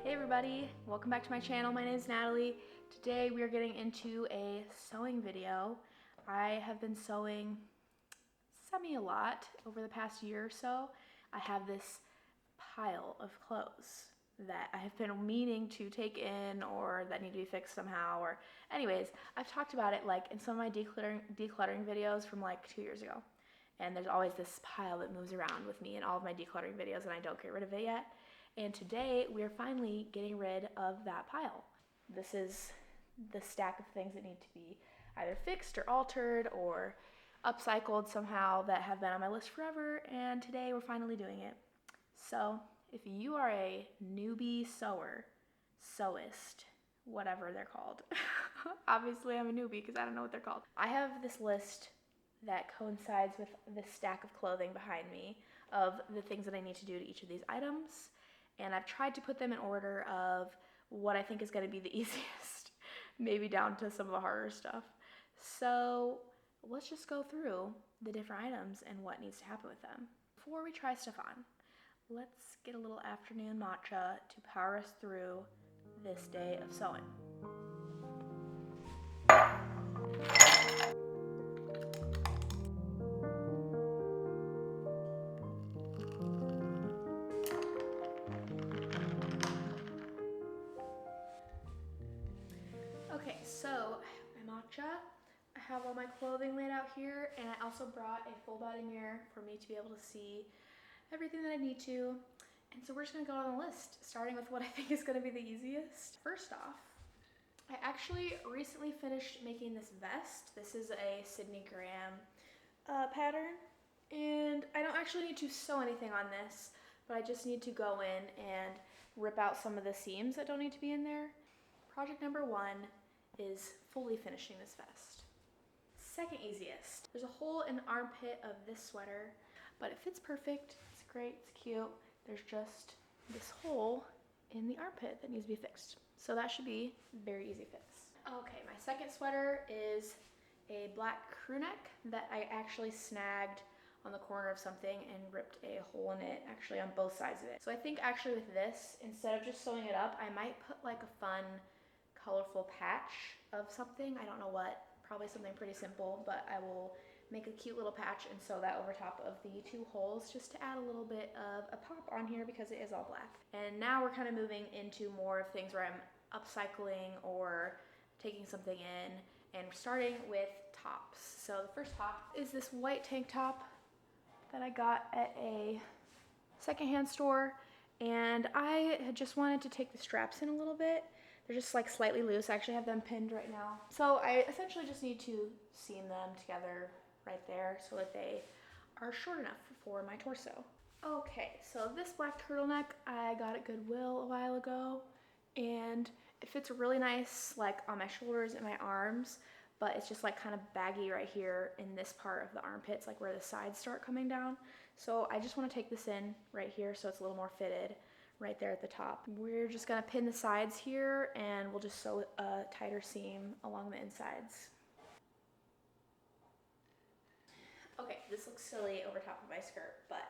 Hey everybody, welcome back to my channel. My name is Natalie. Today we are getting into a sewing video. I have been sewing semi a lot over the past year or so. I have this pile of clothes that I have been meaning to take in or that need to be fixed somehow, or anyways, I've talked about it like in some of my decluttering videos from like 2 years ago. And there's always this pile that moves around with me in all of my decluttering videos and I don't get rid of it yet. And today we are finally getting rid of that pile. This is the stack of things that need to be either fixed or altered or upcycled somehow that have been on my list forever, and today we're finally doing it. So if you are a newbie sewer, sewist, whatever they're called, obviously I'm a newbie because I don't know what they're called. I have this list that coincides with this stack of clothing behind me of the things that I need to do to each of these items. And I've tried to put them in order of what I think is going to be the easiest, maybe down to some of the harder stuff. So let's just go through the different items and what needs to happen with them. Before we try stuff on, let's get a little afternoon matcha to power us through this day of sewing. Okay, so my matcha, I have all my clothing laid out here, and I also brought a full body mirror for me to be able to see everything that I need to. And so we're just gonna go on the list, starting with what I think is gonna be the easiest. First off, I actually recently finished making this vest. This is a Sydney Graham pattern, and I don't actually need to sew anything on this, but I just need to go in and rip out some of the seams that don't need to be in there. Project number one is fully finishing this vest. Second easiest, there's a hole in the armpit of this sweater, but it fits perfect, it's great, it's cute. There's just this hole in the armpit that needs to be fixed. So that should be very easy fix. Okay, my second sweater is a black crew neck that I actually snagged on the corner of something and ripped a hole in it, actually on both sides of it. So I think actually with this, instead of just sewing it up, I might put like a fun colorful patch of something. I don't know what, probably something pretty simple, but I will make a cute little patch and sew that over top of the two holes just to add a little bit of a pop on here because it is all black. And now we're kind of moving into more of things where I'm upcycling or taking something in, and we're starting with tops. So the first top is this white tank top that I got at a secondhand store, and I had just wanted to take the straps in a little bit. They're just like slightly loose. I actually have them pinned right now. So I essentially just need to seam them together right there so that they are short enough for my torso. Okay, so this black turtleneck I got at Goodwill a while ago, and it fits really nice like on my shoulders and my arms, but it's just like kind of baggy right here in this part of the armpits, like where the sides start coming down. So I just want to take this in right here so it's a little more fitted right there at the top. We're just gonna pin the sides here and we'll just sew a tighter seam along the insides. Okay, this looks silly over top of my skirt, but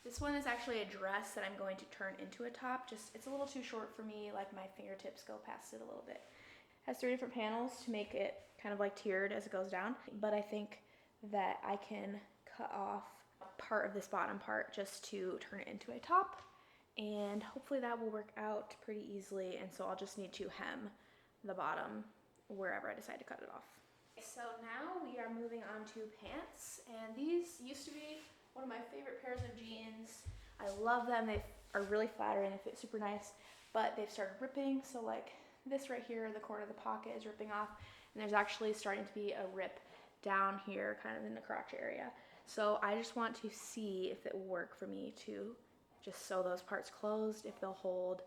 this one is actually a dress that I'm going to turn into a top. Just, it's a little too short for me, like my fingertips go past it a little bit. It has 3 different panels to make it kind of like tiered as it goes down, but I think that I can cut off part of this bottom part just to turn it into a top, and hopefully that will work out pretty easily. And so I'll just need to hem the bottom wherever I decide to cut it off. So now we are moving on to pants, and these used to be one of my favorite pairs of jeans. I love them. They are really flattering, they fit super nice, but they've started ripping. So like this right here, the corner of the pocket is ripping off, and there's actually starting to be a rip down here kind of in the crotch area. So I just want to see if it will work for me to just sew those parts closed, if they'll hold,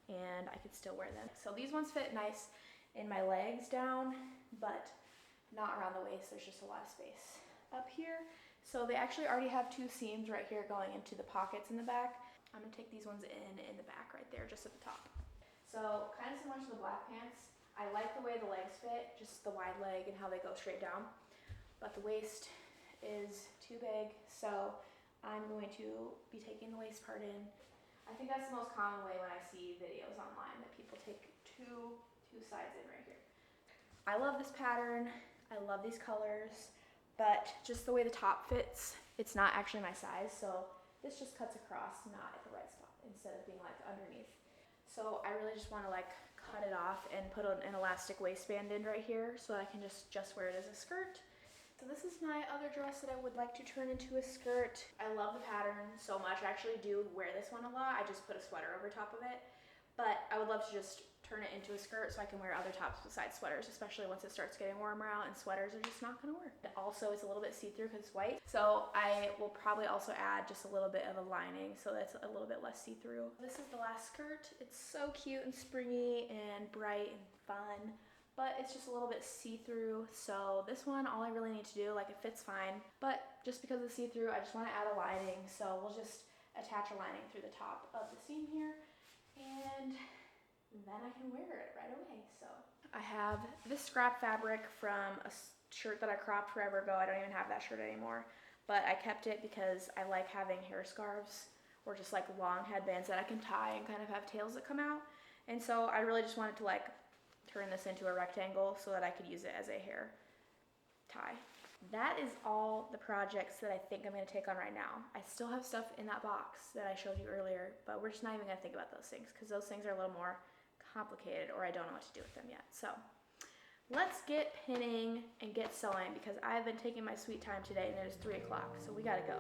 and I could still wear them. So these ones fit nice in my legs down, but not around the waist. There's just a lot of space up here. So they actually already have 2 seams right here going into the pockets in the back. I'm gonna take these ones in the back right there, just at the top. So kind of similar to the black pants, I like the way the legs fit, just the wide leg and how they go straight down, but the waist is too big, so I'm going to be taking the waist part in. I think that's the most common way when I see videos online, that people take two sides in right here. I love this pattern. I love these colors, but just the way the top fits, it's not actually my size, so this just cuts across, not at the right spot, instead of being like underneath. So I really just want to like cut it off and put an elastic waistband in right here so that I can just wear it as a skirt. So this is my other dress that I would like to turn into a skirt. I love the pattern so much. I actually do wear this one a lot. I just put a sweater over top of it. But I would love to just turn it into a skirt so I can wear other tops besides sweaters, especially once it starts getting warmer out and sweaters are just not gonna work. Also, it's a little bit see-through because it's white. So I will probably also add just a little bit of a lining so that's a little bit less see-through. This is the last skirt. It's so cute and springy and bright and fun, but it's just a little bit see-through. So this one, all I really need to do, like, it fits fine, but just because it's see-through, I just want to add a lining. So we'll just attach a lining through the top of the seam here, and then I can wear it right away. So I have this scrap fabric from a shirt that I cropped forever ago. I don't even have that shirt anymore, but I kept it because I like having hair scarves or just like long headbands that I can tie and kind of have tails that come out. And so I really just wanted to like turn this into a rectangle so that I could use it as a hair tie. That is all the projects that I think I'm going to take on right now. I still have stuff in that box that I showed you earlier, but we're just not even going to think about those things because those things are a little more complicated, or I don't know what to do with them yet. So let's get pinning and get sewing because I've been taking my sweet time today and it is 3 o'clock, so we gotta go.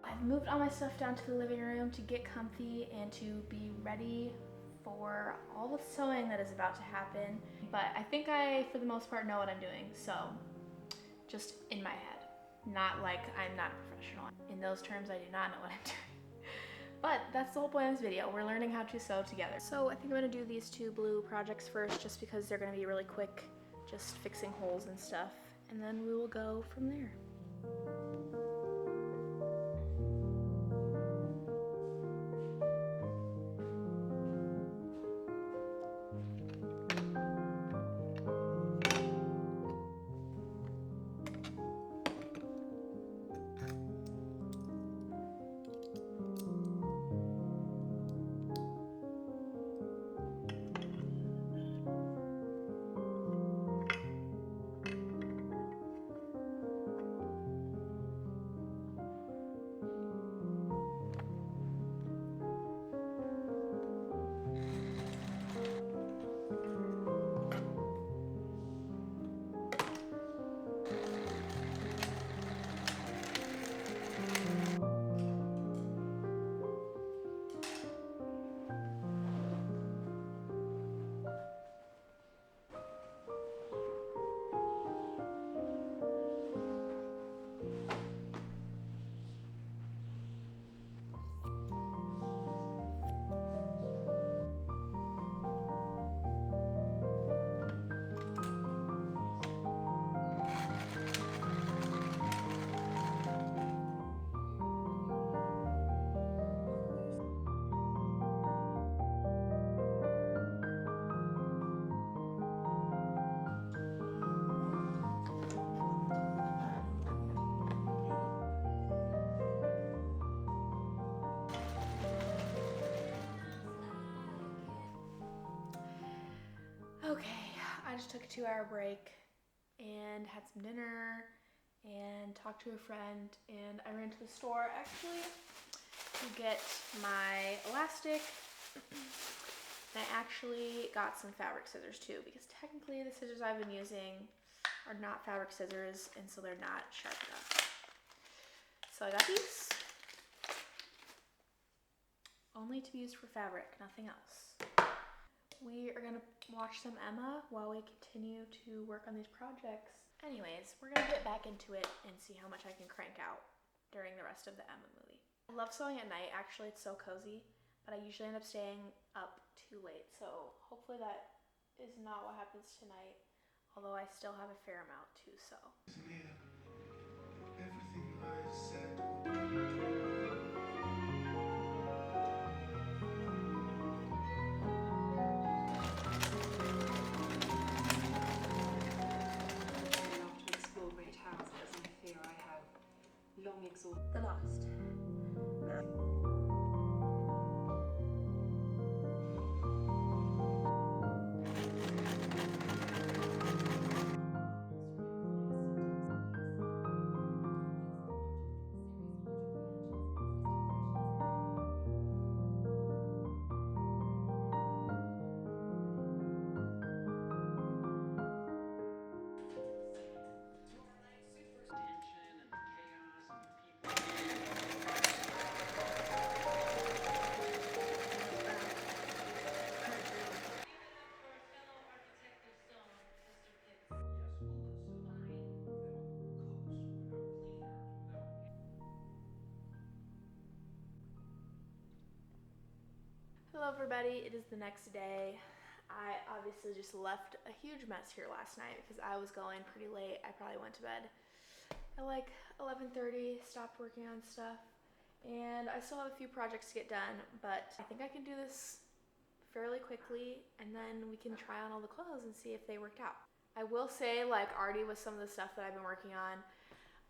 I've moved all my stuff down to the living room to get comfy and to be ready for all the sewing that is about to happen. But I think I, for the most part, know what I'm doing, so just in my head. Not like I'm not a professional. In those terms, I do not know what I'm doing. But that's the whole point of this video. We're learning how to sew together. So I think I'm gonna do these 2 blue projects first just because they're gonna be really quick, just fixing holes and stuff. And then we will go from there. Okay, I just took a 2-hour break and had some dinner and talked to a friend, and I ran to the store actually to get my elastic. I actually got some fabric scissors too because technically the scissors I've been using are not fabric scissors and so they're not sharp enough. So I got these, only to be used for fabric, nothing else. We are gonna watch some Emma while we continue to work on these projects. Anyways, we're gonna get back into it and see how much I can crank out during the rest of the Emma movie. I love sewing at night, actually it's so cozy, but I usually end up staying up too late, so hopefully that is not what happens tonight, although I still have a fair amount to sew. Everything I said would Hello everybody, it is the next day. I obviously just left a huge mess here last night because I was going pretty late. I probably went to bed at like 11:30, stopped working on stuff, and I still have a few projects to get done, but I think I can do this fairly quickly and then we can try on all the clothes and see if they worked out. I will say, like already with some of the stuff that I've been working on,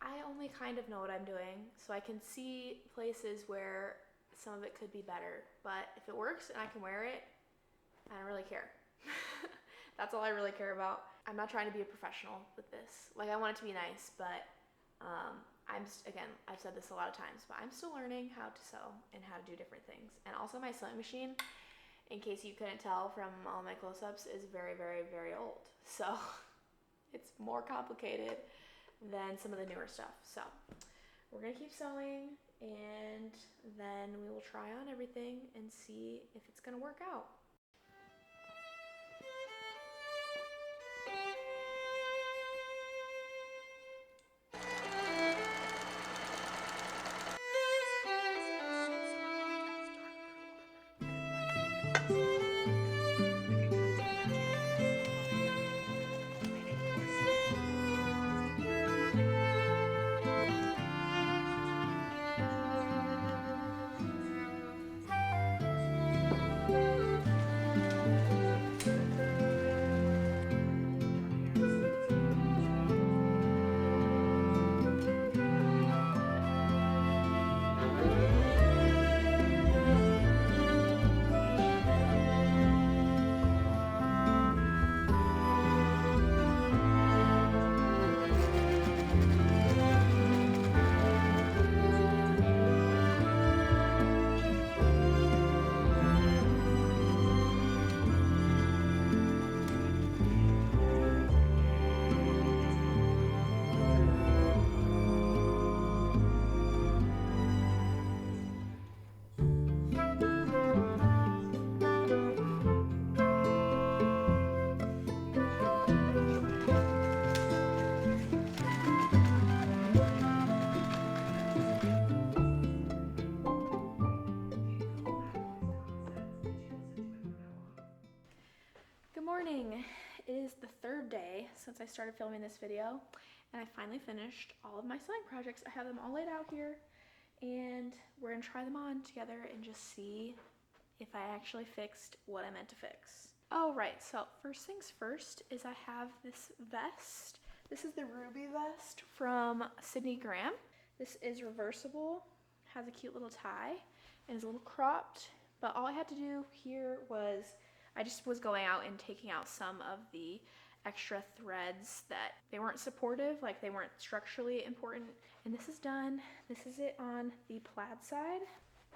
I only kind of know what I'm doing, so I can see places where some of it could be better, but if it works and I can wear it, I don't really care. That's all I really care about. I'm not trying to be a professional with this. Like, I want it to be nice, but again, I've said this a lot of times, but I'm still learning how to sew and how to do different things. And also my sewing machine, in case you couldn't tell from all my close-ups, is very, very, very old. So it's more complicated than some of the newer stuff. So we're gonna keep sewing and then we will try on everything and see if it's gonna work out. Good morning. It is the third day since I started filming this video, and I finally finished all of my sewing projects. I have them all laid out here, and we're gonna try them on together and just see if I actually fixed what I meant to fix. Oh, right, so first things first is I have this vest. This is the Ruby vest from Sydney Graham. This is reversible, has a cute little tie, and is a little cropped, but all I had to do here was I just was going out and taking out some of the extra threads that they weren't supportive, like they weren't structurally important. And this is done. This is it on the plaid side,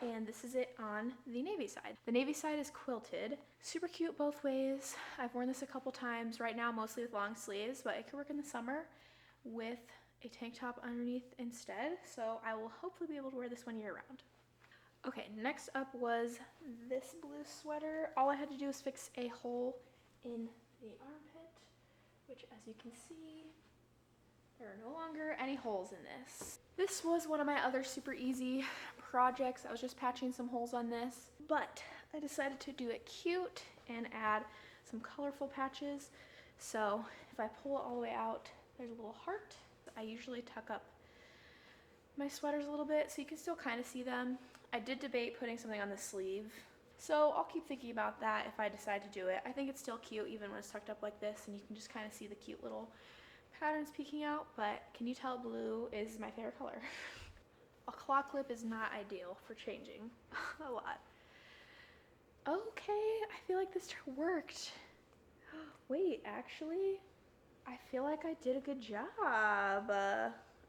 and this is it on the navy side. The navy side is quilted. Super cute both ways. I've worn this a couple times, right now mostly with long sleeves, but it could work in the summer with a tank top underneath instead. So I will hopefully be able to wear this one year round. Okay, next up was this blue sweater. All I had to do was fix a hole in the armpit, which as you can see, there are no longer any holes in this. This was one of my other super easy projects. I was just patching some holes on this, but I decided to do it cute and add some colorful patches. So if I pull it all the way out, there's a little heart. I usually tuck up my sweaters a little bit so you can still kind of see them. I did debate putting something on the sleeve, so I'll keep thinking about that if I decide to do it. I think it's still cute even when it's tucked up like this, and you can just kind of see the cute little patterns peeking out, but can you tell blue is my favorite color? A claw clip is not ideal for changing a lot. Okay, I feel like this worked. Wait, actually, I feel like I did a good job.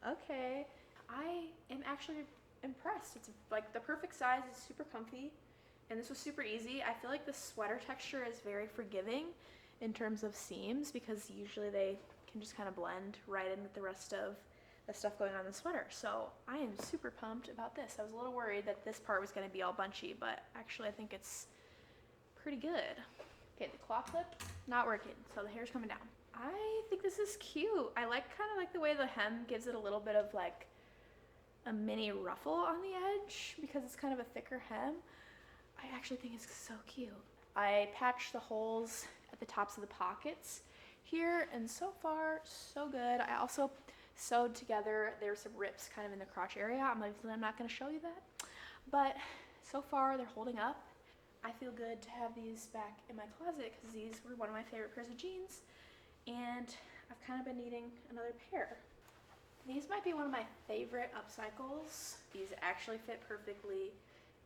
Okay, I am actually impressed. It's like the perfect size. It's super comfy, and this was super easy. I feel like the sweater texture is very forgiving in terms of seams because usually they can just kind of blend right in with the rest of the stuff going on in the sweater. So I am super pumped about this. I was a little worried that this part was going to be all bunchy, but actually I think it's pretty good. Okay, the claw clip not working, so the hair's coming down. I think this is cute. I kind of like the way the hem gives it a little bit of like a mini ruffle on the edge because it's kind of a thicker hem. I I actually think it's so cute. I patched the holes at the tops of the pockets here, and so far, so good. I also sewed together, there's some rips kind of in the crotch area. I'm not gonna show you that, but so far they're holding up. I feel good to have these back in my closet because these were one of my favorite pairs of jeans, and I've kind of been needing another pair. These might be one of my favorite upcycles. These actually fit perfectly,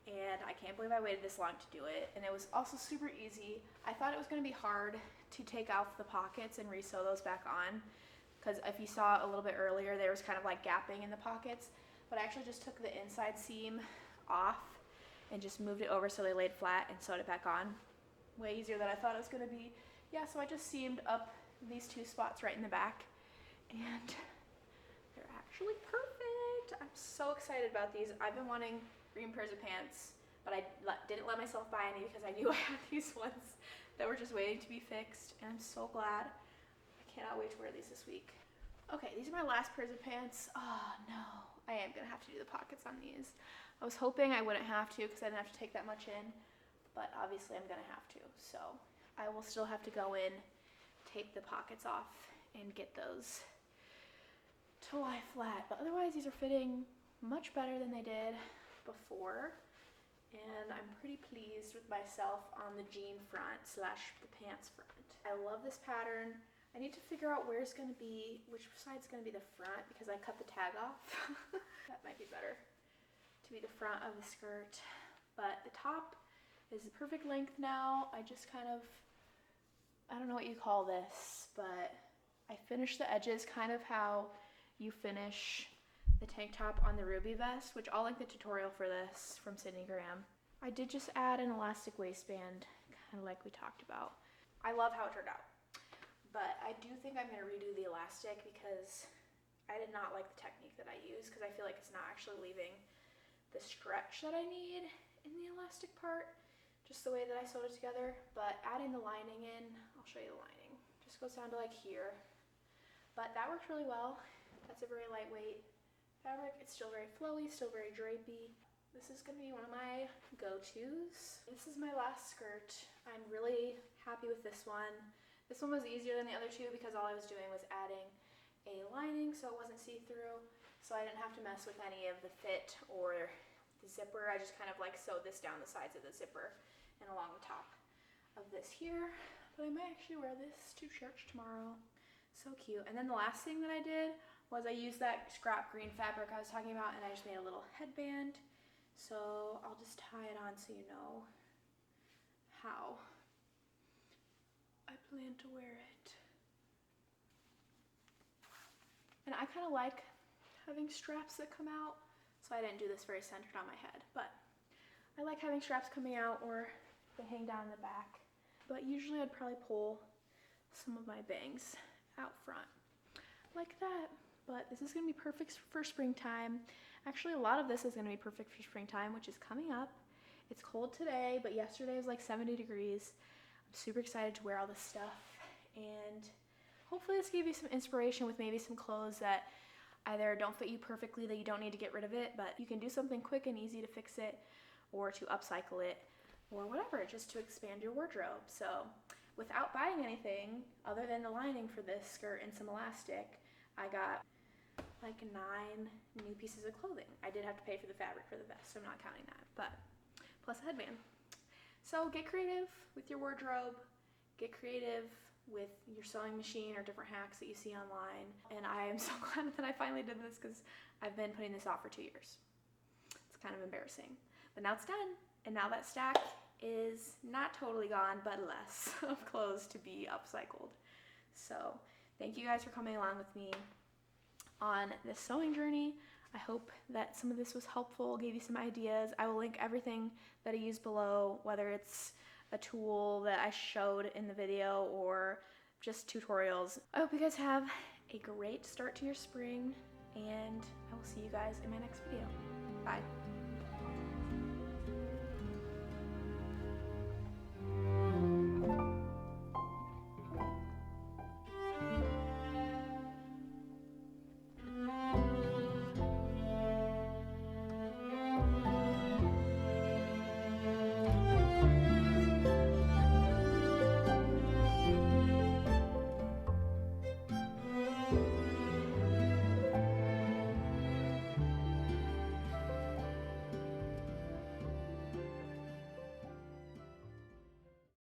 and I can't believe I waited this long to do it. And it was also super easy. I thought it was gonna be hard to take off the pockets and re-sew those back on, because if you saw a little bit earlier, there was kind of like gapping in the pockets, but I actually just took the inside seam off and just moved it over so they laid flat and sewed it back on. Way easier than I thought it was gonna be. Yeah, so I just seamed up these two spots right in the back, and they're actually perfect. I'm so excited about these. I've been wanting green pairs of pants, but I didn't let myself buy any because I knew I had these ones that were just waiting to be fixed, and I'm so glad. I cannot wait to wear these this week. Okay, these are my last pairs of pants. Oh no, I am gonna have to do the pockets on these. I was hoping I wouldn't have to because I didn't have to take that much in, but obviously I'm gonna have to. So I will still have to go in, take the pockets off, and get those to lie flat. But otherwise, these are fitting much better than they did before, and I'm pretty pleased with myself on the jean front slash the pants front. I love this pattern. I need to figure out where's gonna be, which side's gonna be the front, because I cut the tag off. That might be better to be the front of the skirt. But the top is the perfect length now. I just kind of, I don't know what you call this, but I finished the edges kind of how you finish the tank top on the Ruby vest, which I'll link the tutorial for this from Sydney Graham. I did just add an elastic waistband, kind of like we talked about. I love how it turned out, but I do think I'm gonna redo the elastic because I did not like the technique that I used, because I feel like it's not actually leaving the stretch that I need in the elastic part, just the way that I sewed it together. But adding the lining in, I'll show you the lining, just goes down to like here. But that worked really well. That's a very lightweight fabric. It's still very flowy, still very drapey. This is gonna be one of my go-tos. This is my last skirt. I'm really happy with this one. This one was easier than the other two because all I was doing was adding a lining so it wasn't see-through. So I didn't have to mess with any of the fit or the zipper. I just kind of like sewed this down the sides of the zipper and along the top of this here. But I might actually wear this to church tomorrow. So cute. And then the last thing that I did was I used that scrap green fabric I was talking about, and I just made a little headband. So I'll just tie it on so you know how I plan to wear it. And I kind of like having straps that come out, so I didn't do this very centered on my head, but I like having straps coming out or they hang down in the back. But usually I'd probably pull some of my bangs out front like that. But this is gonna be perfect for springtime. Actually, a lot of this is gonna be perfect for springtime, which is coming up. It's cold today, but yesterday was like 70 degrees. I'm super excited to wear all this stuff, and hopefully this gave you some inspiration with maybe some clothes that either don't fit you perfectly, that you don't need to get rid of it, but you can do something quick and easy to fix it, or to upcycle it, or whatever, just to expand your wardrobe. So without buying anything other than the lining for this skirt and some elastic, I got like 9 new pieces of clothing. I did have to pay for the fabric for the vest, so I'm not counting that, but plus a headband. So get creative with your wardrobe, get creative with your sewing machine or different hacks that you see online. And I am so glad that I finally did this because I've been putting this off for 2 years. It's kind of embarrassing, but now it's done. And now that stack is not totally gone, but less of clothes to be upcycled. So thank you guys for coming along with me on this sewing journey. I hope that some of this was helpful, gave you some ideas. I will link everything that I use below, whether it's a tool that I showed in the video or just tutorials. I hope you guys have a great start to your spring, and I will see you guys in my next video. Bye.